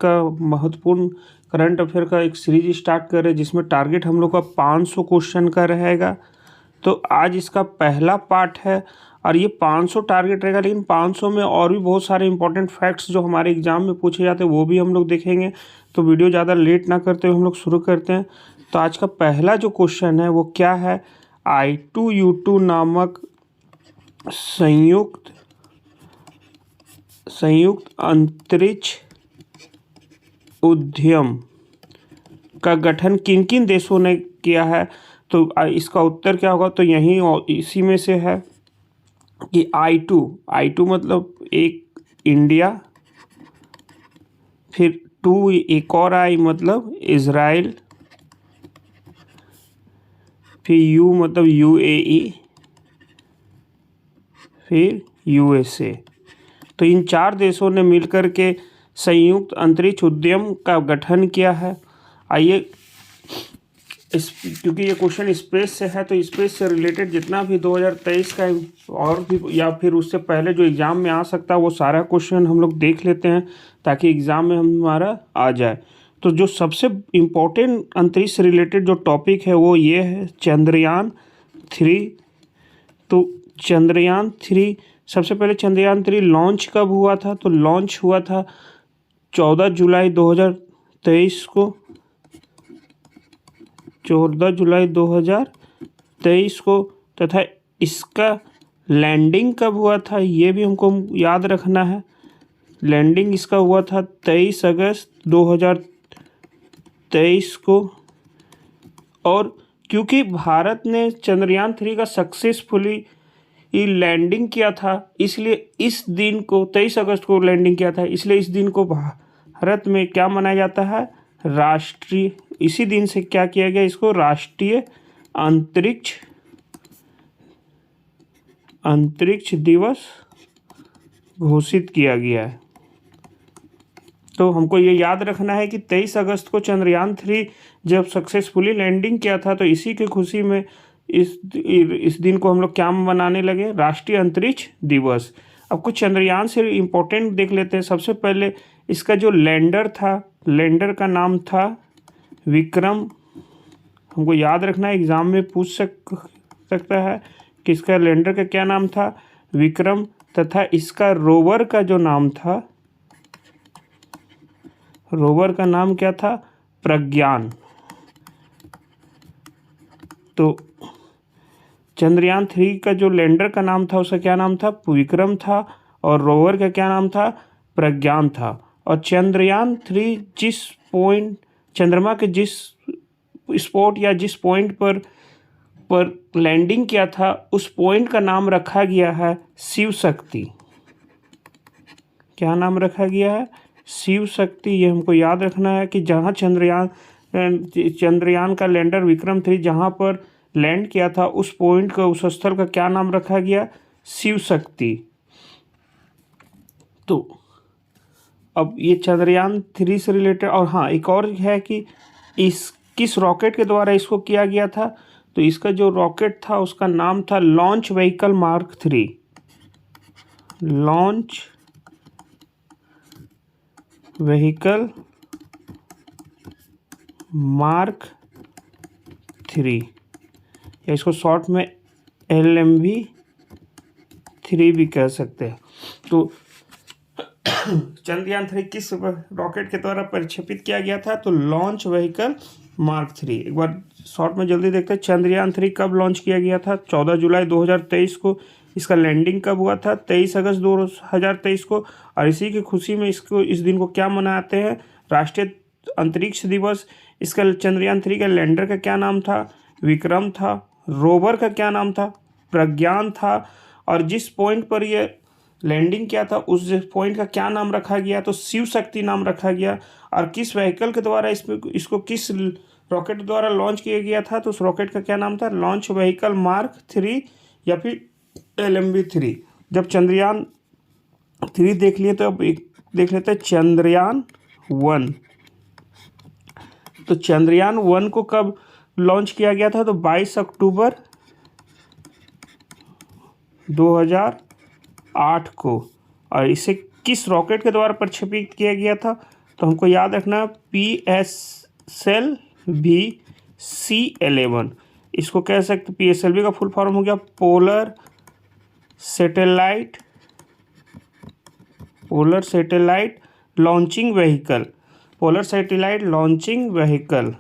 का महत्वपूर्ण current affair का एक सीरीज स्टार्ट कर रहे हैं जिसमें टारगेट हम लोग का 500 क्वेश्चन का रहेगा। तो आज इसका पहला पार्ट है और ये 500 टारगेट रहेगा, लेकिन 500 में और भी बहुत सारे इंपॉर्टेंट फैक्ट्स जो हमारे एग्जाम में पूछे जाते हैं वो भी हम लोग देखेंगे। तो वीडियो ज़्यादा लेट ना करते हुए हम लोग शुरू करते हैं। तो आज का पहला जो क्वेश्चन है वो क्या है, I2U2 नामक संयुक्त अंतरिक्ष उद्यम का गठन किन किन देशों ने किया है। तो इसका उत्तर क्या होगा, तो यहीं और इसी में से है कि I2 मतलब एक इंडिया, फिर 2 एक और I मतलब इज़राइल, फिर U मतलब UAE, फिर USA। तो इन 4 देशों ने मिलकर के संयुक्त अंतरिक्ष उद्यम का गठन किया है। आइए क्योंकि ये क्वेश्चन स्पेस से है तो स्पेस से रिलेटेड जितना भी 2023 का और भी या फिर उससे पहले जो एग्ज़ाम में आ सकता है वो सारा क्वेश्चन हम लोग देख लेते हैं ताकि एग्ज़ाम में हमारा आ जाए। तो जो सबसे इम्पोर्टेंट अंतरिक्ष से रिलेटेड जो टॉपिक है वो ये है चंद्रयान 3। तो चंद्रयान 3 सबसे पहले चंद्रयान 3 लॉन्च कब हुआ था, तो लॉन्च हुआ था 14 जुलाई 2023 को। 14 जुलाई 2023 को। तथा इसका लैंडिंग कब हुआ था ये भी हमको याद रखना है। लैंडिंग इसका हुआ था 23 अगस्त 2023 को। और क्योंकि भारत ने चंद्रयान 3 का सक्सेसफुली लैंडिंग किया था इसलिए इस दिन को 23 अगस्त को लैंडिंग किया था, इसलिए इस दिन को भारत में क्या मनाया जाता है, राष्ट्रीय, इसी दिन से क्या किया गया, इसको राष्ट्रीय अंतरिक्ष दिवस घोषित किया गया है। तो हमको ये याद रखना है कि 23 अगस्त को चंद्रयान 3 जब सक्सेसफुली लैंडिंग किया था तो इसी की खुशी में इस दिन को हम लोग क्या मनाने लगे, राष्ट्रीय अंतरिक्ष दिवस। अब कुछ चंद्रयान से इम्पोर्टेंट देख लेते हैं। सबसे पहले इसका जो लैंडर था, लैंडर का नाम था विक्रम। हमको याद रखना है, एग्ज़ाम में पूछ सकता है कि इसका लैंडर का क्या नाम था, विक्रम। तथा इसका रोवर का जो नाम था, रोवर का नाम क्या था, प्रज्ञान। तो चंद्रयान 3 का जो लैंडर का नाम था उसका क्या नाम था, विक्रम था, और रोवर का क्या नाम था, प्रज्ञान था। और चंद्रयान 3 चंद्रमा के जिस स्पॉट या जिस पॉइंट पर लैंडिंग किया था उस पॉइंट का नाम रखा गया है शिव शक्ति। क्या नाम रखा गया है, शिव शक्ति। ये हमको याद रखना है कि जहाँ चंद्रयान का लैंडर विक्रम 3 जहाँ पर लैंड किया था उस पॉइंट का, उस स्थल का क्या नाम रखा गया, शिव शक्ति। तो अब ये चंद्रयान 3 से रिलेटेड। और हाँ, एक और है कि किस रॉकेट के द्वारा इसको किया गया था, तो इसका जो रॉकेट था उसका नाम था launch vehicle mark 3। Launch vehicle mark 3 या इसको शॉर्ट में LMV-3 भी कह सकते हैं। तो चंद्रयान 3 किस रॉकेट के द्वारा प्रक्षेपित किया गया था, तो लॉन्च व्हीकल मार्क 3। एक बार शॉर्ट में जल्दी देखते हैं, चंद्रयान 3 कब लॉन्च किया गया था, 14 जुलाई 2023 को। इसका लैंडिंग कब हुआ था, 23 अगस्त 2023 को। और इसी की खुशी में इस दिन को क्या मनाते हैं, राष्ट्रीय अंतरिक्ष दिवस। इसका चंद्रयान 3 का लैंडर का क्या नाम था, विक्रम था। रोवर का क्या नाम था, प्रज्ञान था। और जिस पॉइंट पर ये लैंडिंग किया था उस पॉइंट का क्या नाम रखा गया, तो शिव शक्ति नाम रखा गया। और किस व्हीकल के द्वारा इसको किस रॉकेट द्वारा लॉन्च किया गया था, तो उस रॉकेट का क्या नाम था, लॉन्च व्हीकल मार्क 3 या फिर LMV-3। जब चंद्रयान 3 देख लिए तो अब देख लेते हैं चंद्रयान 1। तो चंद्रयान 1 को कब लॉन्च किया गया था, तो 22 अक्टूबर 2008 को। और इसे किस रॉकेट के द्वारा प्रक्षेपित किया गया था, तो हमको याद रखना PSLV-C11, इसको कह सकते PSLV का फुल फॉर्म हो गया polar satellite launching vehicle, polar satellite launching vehicle.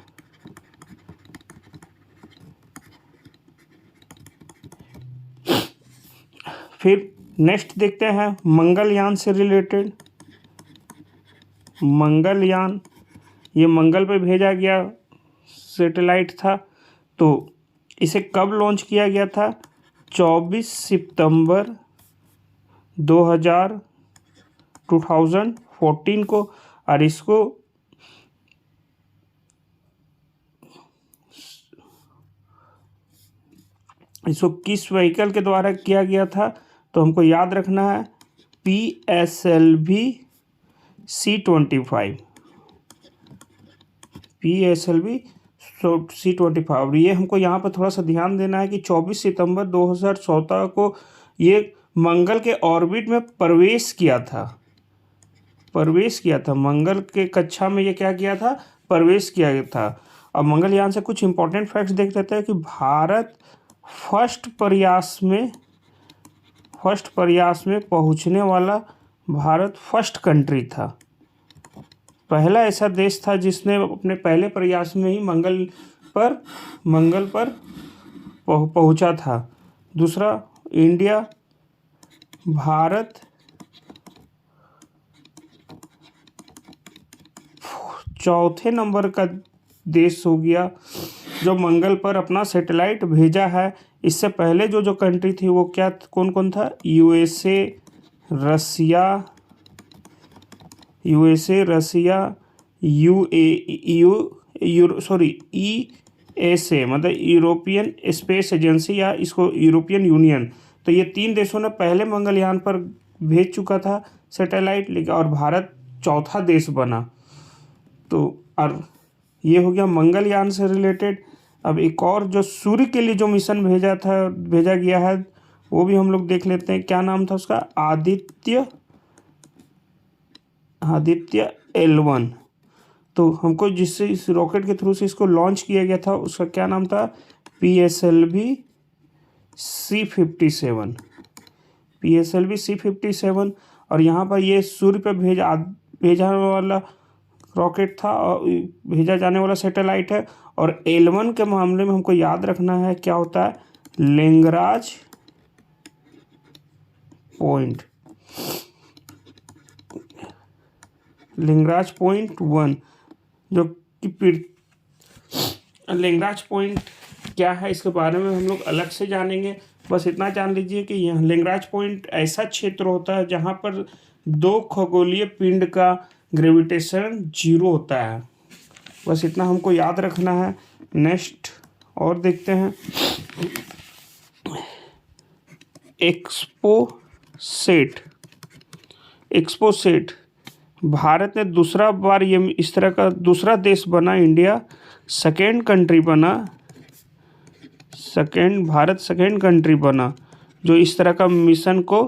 फिर नेक्स्ट देखते हैं मंगलयान से रिलेटेड। मंगलयान, ये मंगल पे भेजा गया सैटेलाइट था। तो इसे कब लॉन्च किया गया था? 24 सितंबर 2014 को। और इसको किस व्हीकल के द्वारा किया गया था? तो हमको याद रखना है PSLV-C25, PSLV-C25। और ये हमको यहाँ पर थोड़ा सा ध्यान देना है कि 24 सितंबर 2014 को ये मंगल के ऑर्बिट में प्रवेश किया था। मंगल के कक्षा में ये क्या किया था? प्रवेश किया गया था। अब मंगलयान से कुछ इंपॉर्टेंट फैक्ट्स देख लेते हैं कि भारत फर्स्ट प्रयास में पहुंचने वाला भारत फर्स्ट कंट्री था। पहला ऐसा देश था जिसने अपने पहले प्रयास में ही मंगल पर पहुंचा था। दूसरा इंडिया, भारत चौथे नंबर का देश हो गया जो मंगल पर अपना सैटेलाइट भेजा है। इससे पहले जो कंट्री थी वो क्या, कौन था? यूएसए, रसिया, ESA मतलब यूरोपियन स्पेस एजेंसी, या इसको यूरोपियन यूनियन। तो ये 3 देशों ने पहले मंगलयान पर भेज चुका था सैटेलाइट, लेकिन और भारत चौथा देश बना। तो और ये हो गया मंगलयान से रिलेटेड। अब एक और जो सूर्य के लिए जो मिशन भेजा गया है वो भी हम लोग देख लेते हैं। क्या नाम था उसका? आदित्य L1। तो हमको जिससे इस रॉकेट के थ्रू से इसको लॉन्च किया गया था उसका क्या नाम था? PSLV-C57। और यहाँ पर ये सूर्य पर भेजा वाला रॉकेट था और भेजा जाने वाला सैटेलाइट है। और L1 के मामले में हमको याद रखना है क्या होता है? लैग्रांज पॉइंट 1, जो कि लैग्रांज पॉइंट क्या है इसके बारे में हम लोग अलग से जानेंगे। बस इतना जान लीजिए कि यह लैग्रांज पॉइंट ऐसा क्षेत्र होता है जहाँ पर 2 खगोलीय पिंड का ग्रेविटेशन 0 होता है। बस इतना हमको याद रखना है। नेक्स्ट और देखते हैं एक्सपोसेट। भारत ने दूसरा बार ये इस तरह का दूसरा देश बना, इंडिया सेकेंड कंट्री बना, भारत सेकेंड कंट्री बना जो इस तरह का मिशन को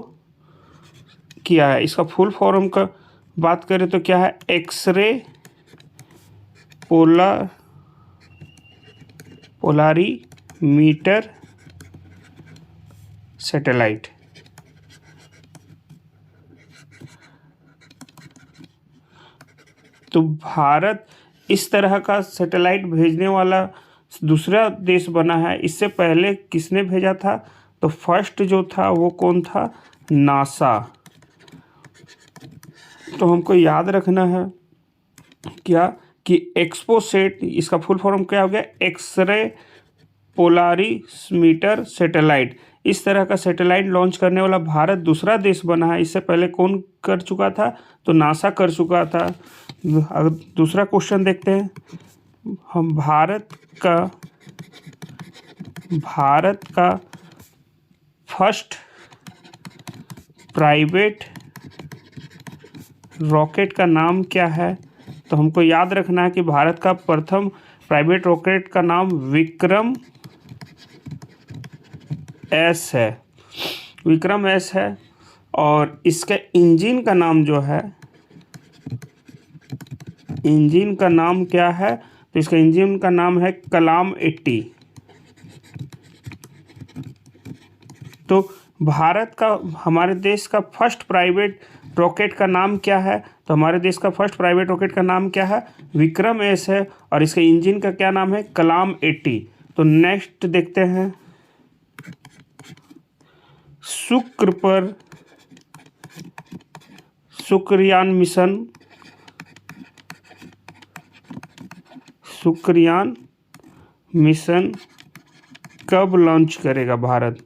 किया है। इसका फुल फॉर्म का बात करें तो क्या है? X ray polarimeter satellite. तो भारत इस तरह का सैटेलाइट भेजने वाला दूसरा देश बना है। इससे पहले किसने भेजा था? तो फर्स्ट जो था वो कौन था? नासा। तो हमको याद रखना है क्या कि एक्सपोसेट, इसका फुल फॉर्म क्या हो गया? X ray polarimeter satellite. इस तरह का सैटेलाइट लॉन्च करने वाला भारत दूसरा देश बना है। इससे पहले कौन कर चुका था? तो नासा कर चुका था। अगर दूसरा क्वेश्चन देखते हैं हम, भारत का फर्स्ट प्राइवेट रॉकेट का नाम क्या है? तो हमको याद रखना है कि भारत का प्रथम प्राइवेट रॉकेट का नाम विक्रम एस है। और इसके इंजन का नाम जो है इंजन का नाम क्या है? तो इसका इंजन का नाम है कलाम 80। तो भारत का, हमारे देश का फर्स्ट प्राइवेट रॉकेट का नाम क्या है? तो हमारे देश का फर्स्ट प्राइवेट रॉकेट का नाम क्या है? विक्रम एस है, और इसके इंजन का क्या नाम है? कलाम 80। तो नेक्स्ट देखते हैं, शुक्र पर शुक्रयान मिशन कब लॉन्च करेगा भारत?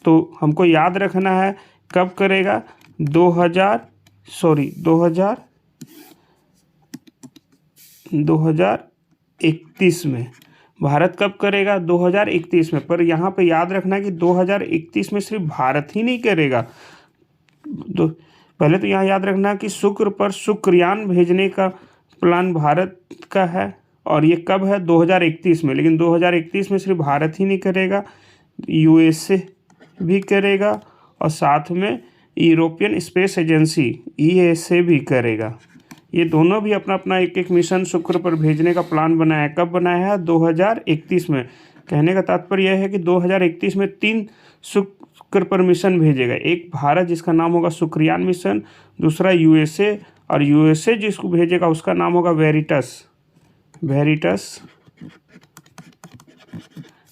तो हमको याद रखना है कब करेगा। 2031 में। भारत कब करेगा? 2031 में। पर यहाँ पे याद रखना है कि 2031 में सिर्फ भारत ही नहीं करेगा। तो पहले तो यहाँ याद रखना कि शुक्र पर शुक्रयान भेजने का प्लान भारत का है, और ये कब है? 2031 में। लेकिन 2031 में सिर्फ भारत ही नहीं करेगा, यूएसए भी करेगा, और साथ में यूरोपियन स्पेस एजेंसी ईएसए भी करेगा। ये दोनों भी अपना अपना एक एक मिशन शुक्र पर भेजने का प्लान बनाया है। कब बनाया है? 2031 में। कहने का तात्पर्य यह है कि 2031 में 3 शुक्र पर मिशन भेजेगा। एक भारत जिसका नाम होगा शुक्रयान मिशन, दूसरा यूएसए, और यूएसए जिसको भेजेगा उसका नाम होगा वेरिटस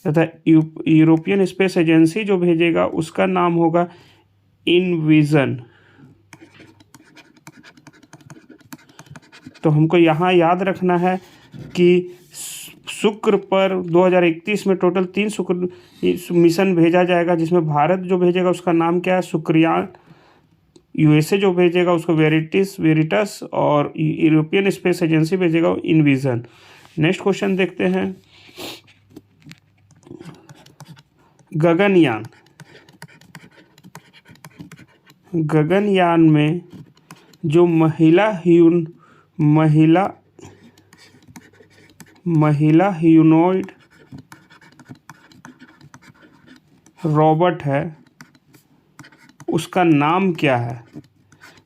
तथा यूरोपियन स्पेस एजेंसी जो भेजेगा उसका नाम होगा इनविजन। तो हमको यहाँ याद रखना है कि शुक्र पर 2031 में टोटल 3 शुक्र मिशन भेजा जाएगा, जिसमें भारत जो भेजेगा उसका नाम क्या है? शुक्रयान। यूएसए जो भेजेगा उसको वेरिटस, और यूरोपियन स्पेस एजेंसी भेजेगा इनविजन। नेक्स्ट क्वेश्चन देखते हैं, गगनयान में जो महिला ह्यूमनॉइड रोबोट है, उसका नाम क्या है?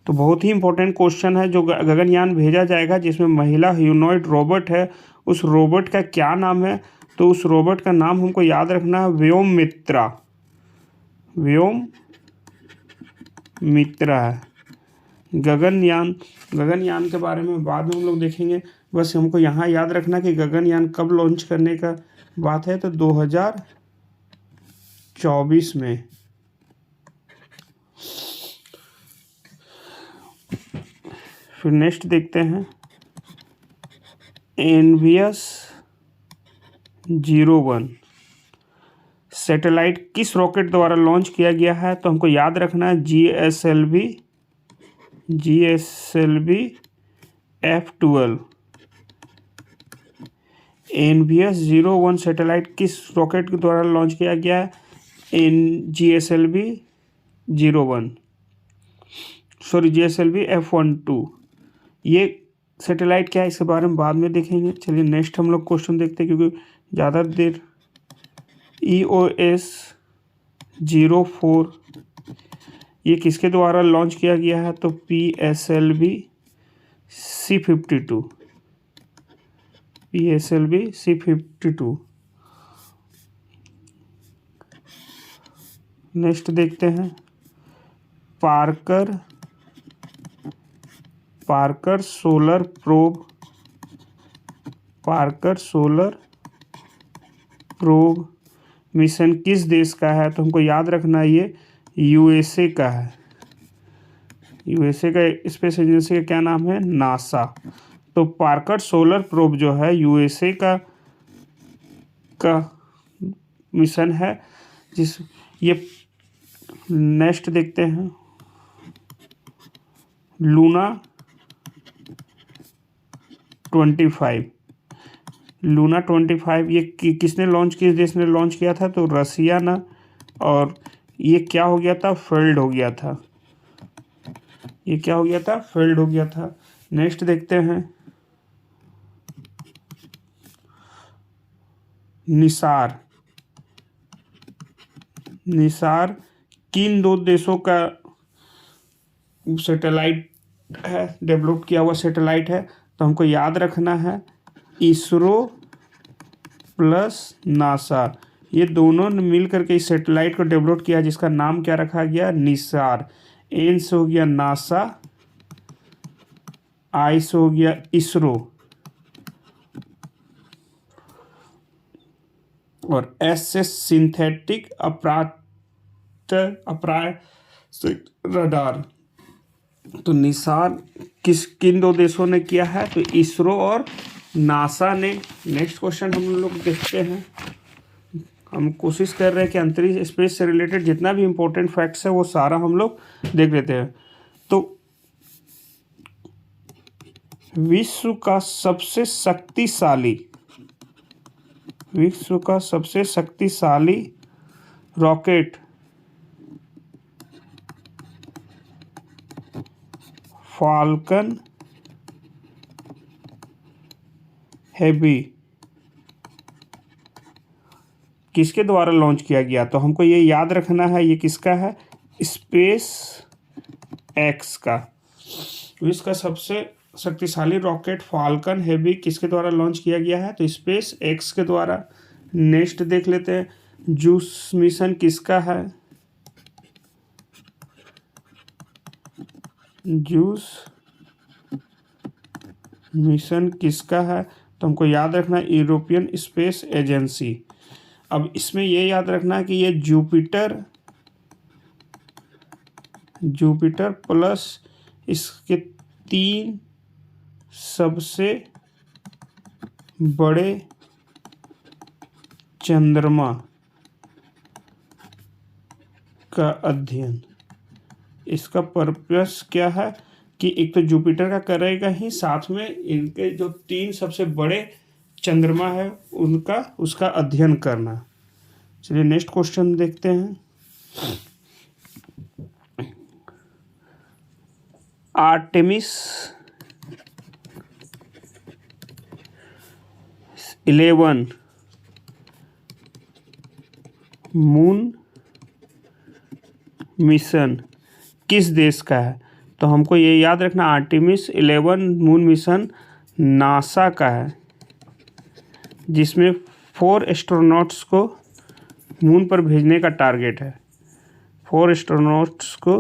तो बहुत ही इंपॉर्टेंट क्वेश्चन है। जो गगनयान भेजा जाएगा जिसमें महिला ह्यूमनॉइड रोबोट है, उस रोबोट का क्या नाम है? तो उस रोबोट का नाम हमको याद रखना है व्योममित्रा है। गगनयान के बारे में बाद में हम लोग देखेंगे। बस हमको यहाँ याद रखना कि गगनयान कब लॉन्च करने का बात है, तो 2024 में। फिर नेक्स्ट देखते हैं, एनवीएस 01 सैटेलाइट किस रॉकेट द्वारा लॉन्च किया गया है? तो हमको याद रखना है GSLV F12। एनवीएस 01 सैटेलाइट किस रॉकेट के द्वारा लॉन्च किया गया है? GSLV F12। ये सैटेलाइट क्या है इसके बारे में बाद में देखेंगे। चलिए नेक्स्ट हम लोग क्वेश्चन देखते हैं, क्योंकि ज़्यादा देर। EOS 04 ये किसके द्वारा लॉन्च किया गया है? तो PSLV C52। नेक्स्ट देखते हैं, पार्कर सोलर प्रोब मिशन किस देश का है? तो हमको याद रखना है ये यूएसए का है। यूएसए का स्पेस एजेंसी का क्या नाम है? नासा। तो पार्कर सोलर प्रोब जो है यूएसए का मिशन है। ये नेक्स्ट देखते हैं, लूना 25 ये किसने लॉन्च, किस देश ने लॉन्च किया था? तो रसिया ना। और ये क्या हो गया था? फेल्ड हो गया था। नेक्स्ट देखते हैं, निसार किन 2 देशों का सैटेलाइट है, डेवलप किया हुआ सैटेलाइट है। तो हमको याद रखना है इसरो प्लस नासा, ये दोनों ने मिल करके इस सैटेलाइट को डेवलप किया, जिसका नाम क्या रखा गया, निसार। एन से हो गया नासा, आई से हो गया इसरो, और एस से सिंथेटिक रडार। तो निसार किन दो देशों ने किया है, तो इसरो और नासा ने। नेक्स्ट क्वेश्चन हम लोग देखते हैं। हम कोशिश कर रहे हैं कि अंतरिक्ष स्पेस से रिलेटेड जितना भी इम्पोर्टेंट फैक्ट्स है वो सारा हम लोग देख लेते हैं। तो विश्व का सबसे शक्तिशाली रॉकेट फाल्कन हेवी किसके द्वारा लॉन्च किया गया, तो हमको ये याद रखना है ये किसका है, स्पेस एक्स का। तो इसका सबसे शक्तिशाली रॉकेट फाल्कन हेवी किसके द्वारा लॉन्च किया गया है, तो स्पेस एक्स के द्वारा। नेक्स्ट देख लेते हैं, जूस मिशन किसका है, जूस मिशन किसका है, तो हमको याद रखना है यूरोपियन स्पेस एजेंसी। अब इसमें ये याद रखना है कि ये जुपिटर प्लस इसके 3 सबसे बड़े चंद्रमा का अध्ययन। इसका पर्पस क्या है कि एक तो जुपिटर का करेगा ही, साथ में इनके जो 3 सबसे बड़े चंद्रमा है उसका अध्ययन करना। चलिए नेक्स्ट क्वेश्चन देखते हैं। आर्टेमिस 11 मून मिशन किस देश का है, तो हमको ये याद रखना आर्टेमिस 11 मून मिशन नासा का है, जिसमें 4 एस्ट्रोनॉट्स को मून पर भेजने का टारगेट है। 4 एस्ट्रोनॉट्स को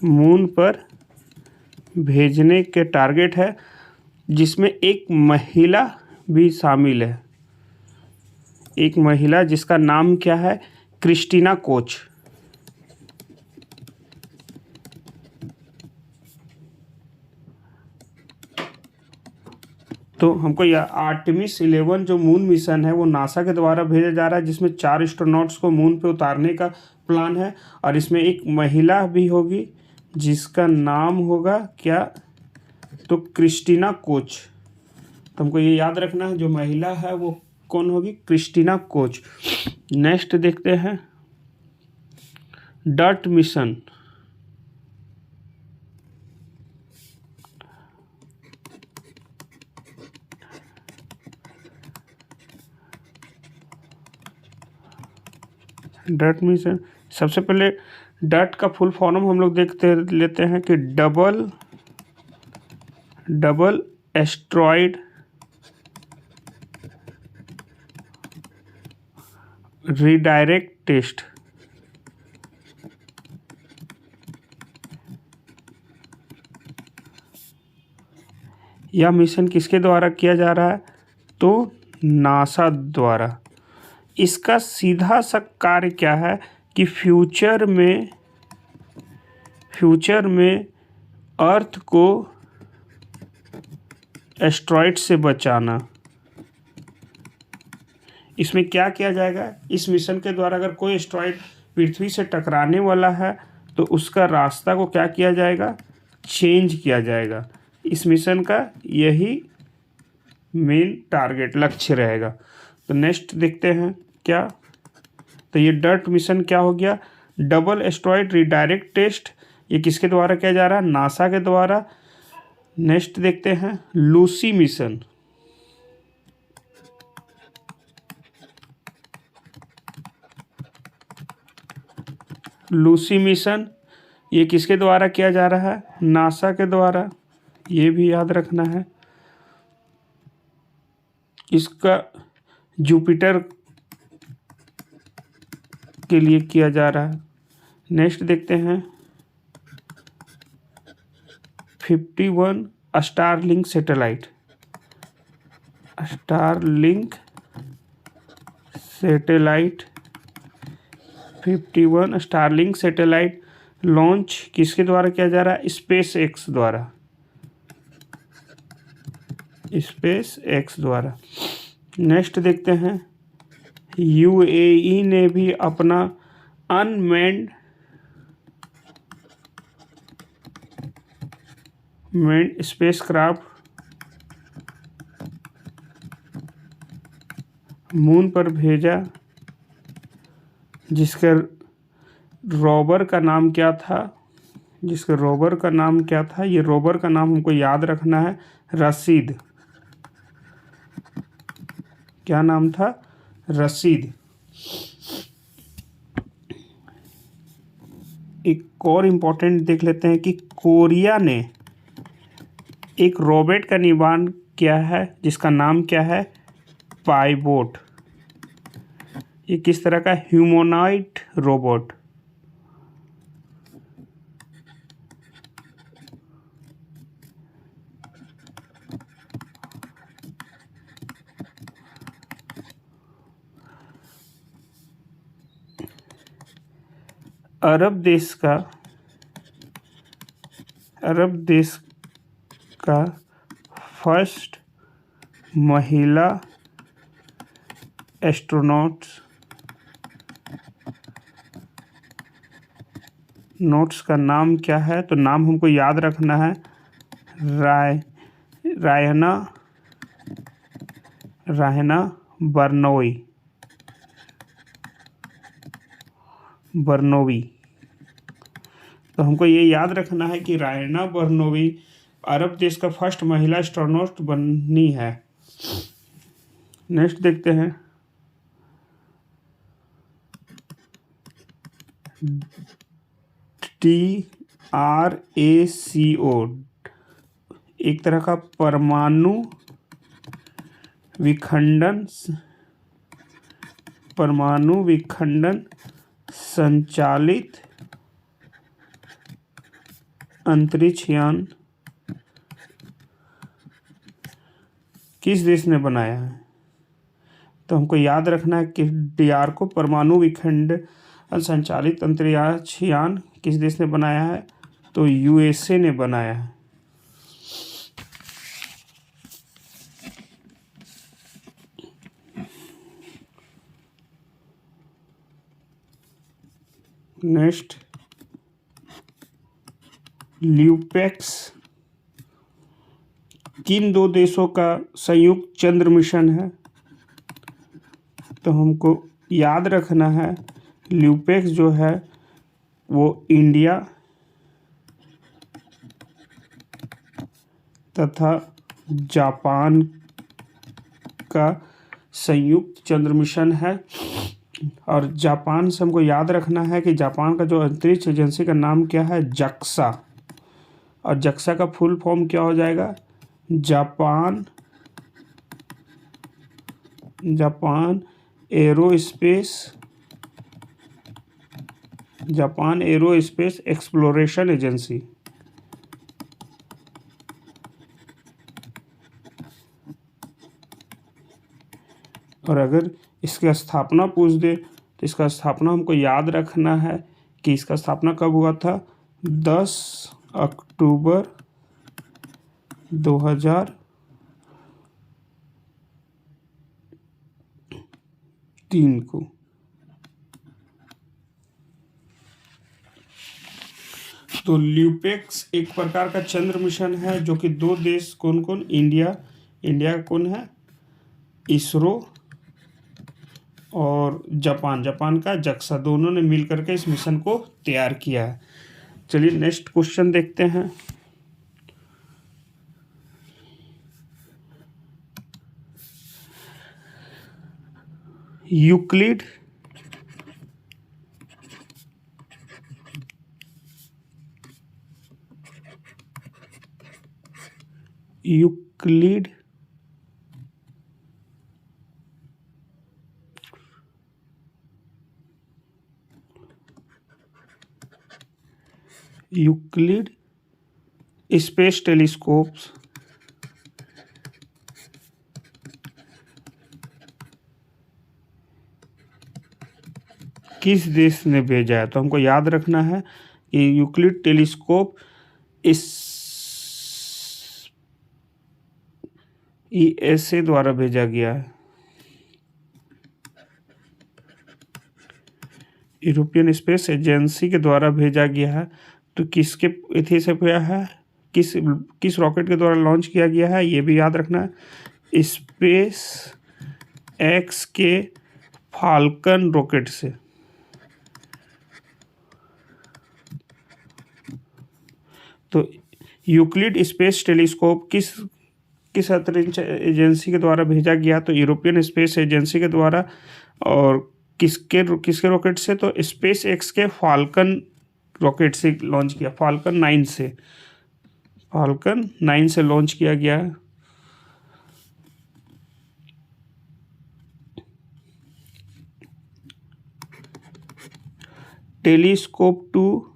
मून पर भेजने के टारगेट है, जिसमें एक महिला भी शामिल है, एक महिला जिसका नाम क्या है, क्रिस्टीना कोच। तो हमको यह आर्टेमिस 11 जो मून मिशन है वो नासा के द्वारा भेजा जा रहा है, जिसमें 4 एस्ट्रोनॉट्स को मून पे उतारने का प्लान है, और इसमें एक महिला भी होगी जिसका नाम होगा क्या, तो क्रिस्टीना कोच। तो हमको ये याद रखना है जो महिला है वो कौन होगी, क्रिस्टीना कोच। नेक्स्ट देखते हैं, डर्ट मिशन। डर्ट मिशन, सबसे पहले डर्ट का फुल फॉर्म हम लोग देखते लेते हैं कि डबल एस्ट्रॉइड रीडायरेक्ट टेस्ट। यह मिशन किसके द्वारा किया जा रहा है, तो नासा द्वारा। इसका सीधा सा कार्य क्या है कि फ्यूचर में अर्थ को एस्ट्रॉइड से बचाना। इसमें क्या किया जाएगा, इस मिशन के द्वारा अगर कोई एस्ट्रॉइड पृथ्वी से टकराने वाला है तो उसका रास्ता को क्या किया जाएगा, चेंज किया जाएगा। इस मिशन का यही मेन टारगेट लक्ष्य रहेगा। तो नेक्स्ट देखते हैं क्या, तो ये डर्ट मिशन क्या हो गया, डबल एस्ट्रॉइड रीडायरेक्ट टेस्ट, ये किसके द्वारा किया जा रहा है, नासा के द्वारा। नेक्स्ट देखते हैं लूसी मिशन। लूसी मिशन ये किसके द्वारा किया जा रहा है? नासा के द्वारा, ये भी याद रखना है। इसका जुपिटर के लिए किया जा रहा है। नेक्स्ट देखते हैं 51 Starlink satellite. Starlink satellite 51 Starlink satellite launch किसके द्वारा किया जा रहा है? स्पेस एक्स द्वारा। स्पेस एक्स द्वारा। नेक्स्ट देखते हैं यूएई ने भी अपना अनमैन्ड स्पेसक्राफ्ट मून पर भेजा, जिसके रोवर का नाम क्या था? ये रोवर का नाम हमको याद रखना है, रशीद। क्या नाम था? रशीद। एक और इम्पोर्टेंट देख लेते हैं कि कोरिया ने एक रोबोट का निर्माण किया है, जिसका नाम क्या है? पाइबोट। ये किस तरह का? Humanoid robot. अरब देश का फर्स्ट महिला एस्ट्रोनॉट्स का नाम क्या है? तो नाम हमको याद रखना है, रायना बर्नोवी। तो हमको ये याद रखना है कि रायना बर्नोवी अरब देश का फर्स्ट महिला एस्ट्रोनॉट बनी है। नेक्स्ट देखते हैं TRACO, एक तरह का परमाणु विखंडन संचालित अंतरिक्ष यान किस देश ने बनाया है? तो हमको याद रखना है कि DRACO परमाणु विखंडन संचालित अंतरिक्ष यान किस देश ने बनाया है? तो USA ने बनाया है। नेक्स्ट ल्यूपेक्स किन दो देशों का संयुक्त चंद्र मिशन है? तो हमको याद रखना है ल्यूपेक्स जो है वो इंडिया तथा जापान का संयुक्त चंद्र मिशन है। और जापान से हमको याद रखना है कि जापान का जो अंतरिक्ष एजेंसी का नाम क्या है? जक्सा। और जक्सा का फुल फॉर्म क्या हो जाएगा? Japan aerospace exploration agency. और अगर इसकी स्थापना पूछ दे तो इसका स्थापना हमको याद रखना है कि इसका स्थापना कब हुआ था? 10 अक्टूबर 2003 को। तो ल्यूपेक्स एक प्रकार का चंद्र मिशन है जो कि दो देश कौन कौन? इंडिया का कौन है? इसरो और जापान का जक्सा, दोनों ने मिलकर के इस मिशन को तैयार किया है। चलिए नेक्स्ट क्वेश्चन देखते हैं। यूक्लिड यूक्लिड स्पेस टेलीस्कोप्स किस देश ने भेजा है? तो हमको याद रखना है कि यूक्लिड टेलीस्कोप इस ईएसए द्वारा भेजा गया है, यूरोपियन स्पेस एजेंसी के द्वारा भेजा गया है। तो किसके इथे से गया है, किस रॉकेट के द्वारा लॉन्च किया गया है, ये भी याद रखना है। स्पेस एक्स के फाल्कन रॉकेट से। तो यूक्लिड स्पेस टेलीस्कोप किस अंतरिक्ष एजेंसी के द्वारा भेजा गया? तो यूरोपियन स्पेस एजेंसी के द्वारा। और किसके रॉकेट से? तो स्पेस एक्स के फाल्कन रॉकेट से लॉन्च किया, फाल्कन 9 से लॉन्च किया गया है। टेलीस्कोप 2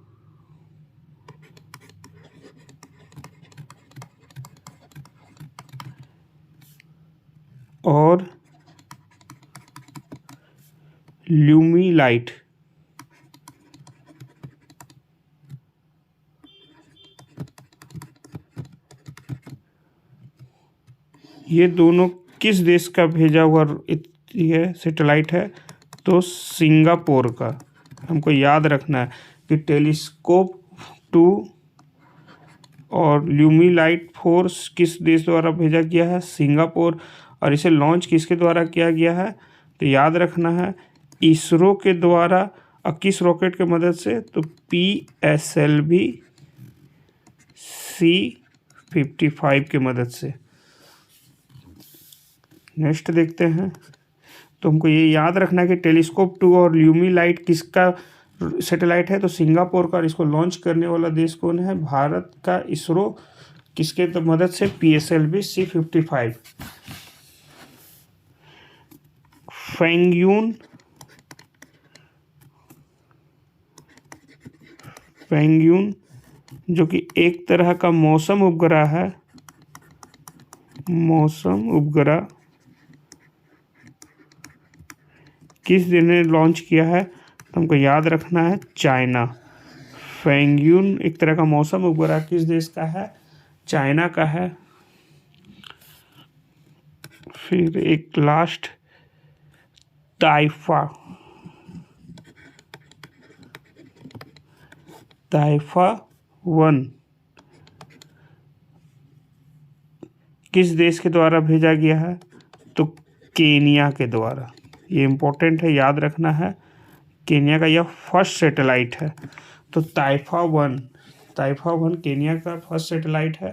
और ल्यूमी लाइट ये दोनों किस देश का भेजा हुआ ये सैटेलाइट है? तो सिंगापुर का। हमको याद रखना है कि टेलीस्कोप 2 और ल्यूमी लाइट 4 किस देश द्वारा भेजा गया है? सिंगापुर। और इसे लॉन्च किसके द्वारा किया गया है? तो याद रखना है इसरो के द्वारा। और किस रॉकेट के मदद से? तो PSLV C-55 के मदद से। नेक्स्ट देखते हैं। तो हमको ये याद रखना है कि टेलीस्कोप 2 और ल्यूमी लाइट किसका सैटेलाइट है? तो सिंगापुर का। और इसको लॉन्च करने वाला देश कौन है? भारत का इसरो। किसके तो मदद से? PSLV C-55। फेंगयून जो कि एक तरह का मौसम उपग्रह है, मौसम उपग्रह किस देश ने लॉन्च किया है? तो हमको याद रखना है चाइना। फेंगयून एक तरह का मौसम उपग्रह किस देश का है? चाइना का है। फिर एक लास्ट ताइफा 1 किस देश के द्वारा भेजा गया है? तो केनिया के द्वारा। ये इम्पोर्टेंट है, याद रखना है। केनिया का यह फर्स्ट सैटेलाइट है। तो ताइफा 1 केनिया का फर्स्ट सैटेलाइट है।